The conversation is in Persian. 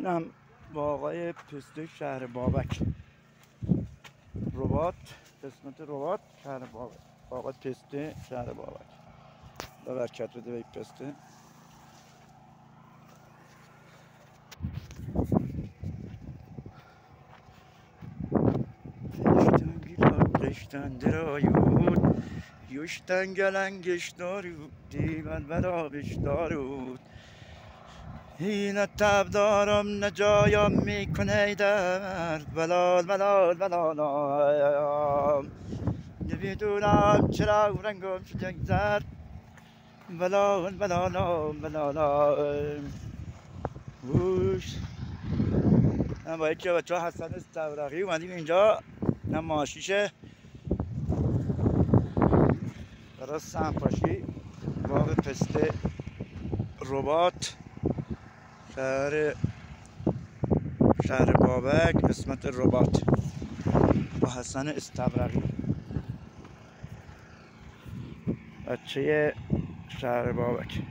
اینم با آقای پسته شهر بابک، رباط، قسمت رباط شهر بابک. آقای پسته شهر بابک برکت بده به پسته. Geçten dirayut, yuştan gelen geçtarut, divan berabiş darut. Yine tabdarım ne cayam mikune dert, belal belal belalam. Nefidunam çırağı rengim şidek zert, belal belalam belalam. Uş. با یکی بچه ها حسن استورقی اومدیم اینجا، نه ماشیشه برای سنپاشی باغ پسته رباط شهر بابک قسمت رباط با حسن استورقی بچه شهر بابک.